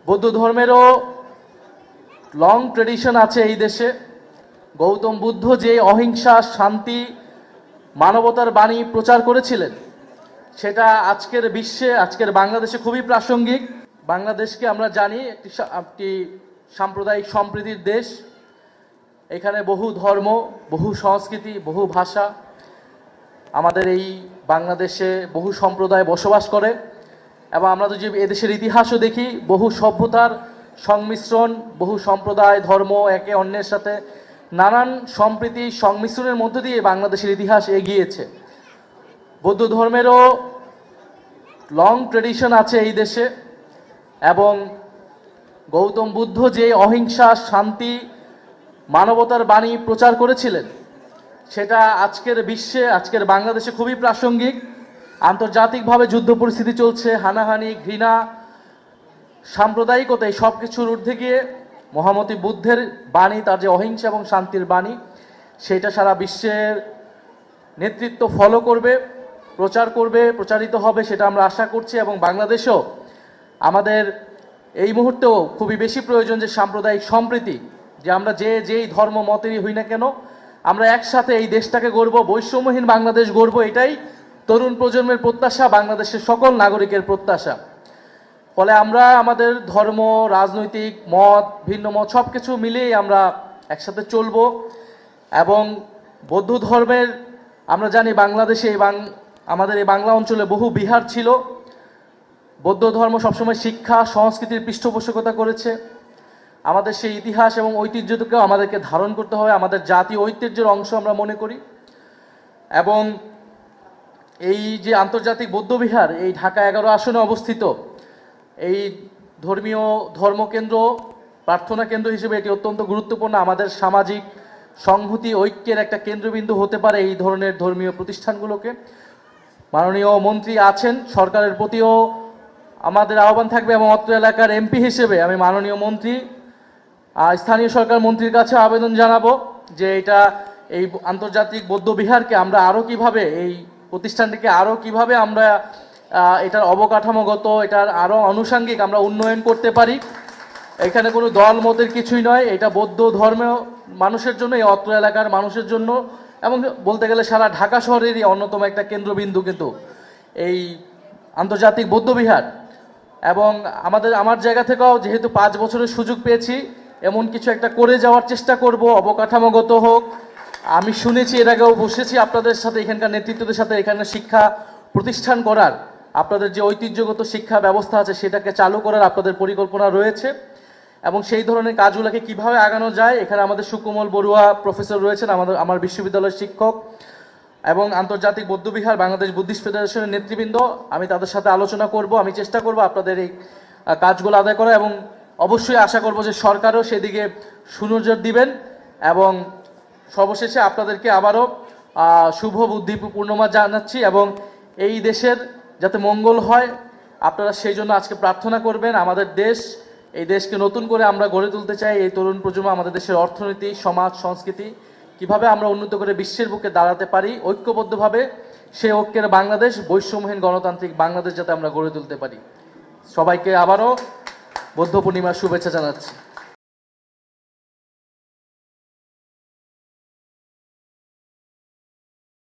বৌদ্ধ ধর্মেরও long tradition আছে এই দেশে। গৌতম বুদ্ধ যে অহিংসা, শান্তি, মানবতার বাণী প্রচার করেছিলেন সেটা আজকের বিশ্বে, আজকের বাংলাদেশে খুবই প্রাসঙ্গিক। বাংলাদেশকে আমরা জানি একটি সাম্প্রদায়িক সম্প্রীতির দেশ। এখানে বহু ধর্ম, বহু সংস্কৃতি, বহু ভাষা। আমাদের এই বাংলাদেশে বহু সম্প্রদায় বসবাস করে এবং আমরা যদি এদেশের ইতিহাসও দেখি, বহু সভ্যতার সংমিশ্রণ, বহু সম্প্রদায়, ধর্ম একে অন্যের সাথে নানান সম্প্রীতি সংমিশ্রণের মধ্য দিয়ে বাংলাদেশের ইতিহাস এগিয়েছে। বৌদ্ধ ধর্মেরও লং ট্রেডিশন আছে এই দেশে এবং গৌতম বুদ্ধ যে অহিংসা, শান্তি, মানবতার বাণী প্রচার করেছিলেন সেটা আজকের বিশ্বে, আজকের বাংলাদেশে খুবই প্রাসঙ্গিক। আন্তর্জাতিকভাবে যুদ্ধ পরিস্থিতি চলছে, হানাহানি, ঘৃণা, সাম্প্রদায়িকতা, এই সব কিছুর ঊর্ধ্বে গিয়ে মহামতি বুদ্ধের বাণী, তার যে অহিংসা এবং শান্তির বাণী, সেটা সারা বিশ্বের নেতৃত্ব ফলো করবে, প্রচার করবে, প্রচারিত হবে, সেটা আমরা আশা করছি। এবং বাংলাদেশেও আমাদের এই মুহূর্তেও খুবই বেশি প্রয়োজন যে সাম্প্রদায়িক সম্প্রীতি, যে আমরা যেই ধর্ম মতেরই হই না কেন আমরা একসাথে এই দেশটাকে গড়ব, বৈষম্যহীন বাংলাদেশ গড়ব। এটাই তরুণ প্রজন্মের প্রত্যাশা, বাংলাদেশের সকল নাগরিকের প্রত্যাশা। ফলে আমরা আমাদের ধর্ম, রাজনৈতিক মত, ভিন্ন মত সব কিছু মিলিয়েই আমরা একসাথে চলব। এবং বৌদ্ধ ধর্মের আমরা জানি বাংলাদেশে আমাদের এই বাংলা অঞ্চলে বহু বিহার ছিল। বৌদ্ধ ধর্ম সবসময় শিক্ষা, সংস্কৃতির পৃষ্ঠপোষকতা করেছে। আমাদের সেই ইতিহাস এবং ঐতিহ্যকেও আমাদেরকে ধারণ করতে হবে, আমাদের জাতীয় ঐতিহ্যের অংশ আমরা মনে করি। এবং এই যে আন্তর্জাতিক বৌদ্ধবিহার, এই ঢাকা 11 আসনে অবস্থিত, এই ধর্মীয় ধর্মকেন্দ্র, প্রার্থনা কেন্দ্র হিসেবে এটি অত্যন্ত গুরুত্বপূর্ণ। আমাদের সামাজিক সংহতি, ঐক্যের একটা কেন্দ্রবিন্দু হতে পারে এই ধরনের ধর্মীয় প্রতিষ্ঠানগুলোকে। মাননীয় মন্ত্রী আছেন, সরকারের প্রতিও আমাদের আহ্বান থাকবে এবং অত্র এলাকার এমপি হিসেবে আমি মাননীয় মন্ত্রী, স্থানীয় সরকার মন্ত্রীর কাছে আবেদন জানাবো যে এই আন্তর্জাতিক বৌদ্ধ বিহারকে আমরা আরও কিভাবে, এই প্রতিষ্ঠানটিকে আরও কিভাবে আমরা এটার অবকাঠামোগত, এটার আরও আনুষঙ্গিক আমরা উন্নয়ন করতে পারি। এখানে কোনো দল মতের কিছুই নয়, এটা বৌদ্ধ ধর্মের মানুষের জন্য, এই অত্র এলাকার মানুষের জন্য, এবং বলতে গেলে সারা ঢাকা শহরেরই অন্যতম একটা কেন্দ্রবিন্দু কিন্তু এই আন্তর্জাতিক বৌদ্ধ বিহার। এবং আমার জায়গা থেকেও যেহেতু 5 বছরের সুযোগ পেয়েছি, এমন কিছু একটা করে যাওয়ার চেষ্টা করব, অবকাঠামোগত হোক। আমি শুনেছি, এর আগেও বসেছি আপনাদের সাথে, এখানকার নেতৃত্বদের সাথে, এখানে শিক্ষা প্রতিষ্ঠান করার, আপনাদের যে ঐতিহ্যগত শিক্ষা ব্যবস্থা আছে সেটাকে চালু করার আপনাদের পরিকল্পনা রয়েছে। এবং সেই ধরনের কাজগুলোকে কিভাবে আগানো যায়, এখানে আমাদের সুকোমল বড়ুয়া প্রফেসর রয়েছেন, আমার বিশ্ববিদ্যালয়ের শিক্ষক, এবং আন্তর্জাতিক বৌদ্ধবিহার বাংলাদেশ বুদ্ধিস্ট ফেডারেশনের নেতৃবৃন্দ, আমি তাদের সাথে আলোচনা করব। আমি চেষ্টা করব আপনাদের এই কাজগুলো আদায় করা, এবং অবশ্যই আশা করব যে সরকারও সেদিকে সুনজর দিবেন। এবং সর্বশেষে আপনাদেরকে আবারও শুভ বুদ্ধি পূর্ণিমা জানাচ্ছি, এবং এই দেশের যাতে মঙ্গল হয় আপনারা সেই জন্য আজকে প্রার্থনা করবেন। আমাদের দেশ, এই দেশকে নতুন করে আমরা গড়ে তুলতে চাই। এই তরুণ প্রজন্ম আমাদের দেশের অর্থনীতি, সমাজ, সংস্কৃতি কিভাবে আমরা উন্নত করে বিশ্বের বুকে দাঁড়াতে পারি ঐক্যবদ্ধভাবে, সেই ঐক্যের বাংলাদেশ, বৈষম্যহীন গণতান্ত্রিক বাংলাদেশ যাতে আমরা গড়ে তুলতে পারি। সবাইকে আবারও বৌদ্ধ পূর্ণিমার শুভেচ্ছা জানাচ্ছি।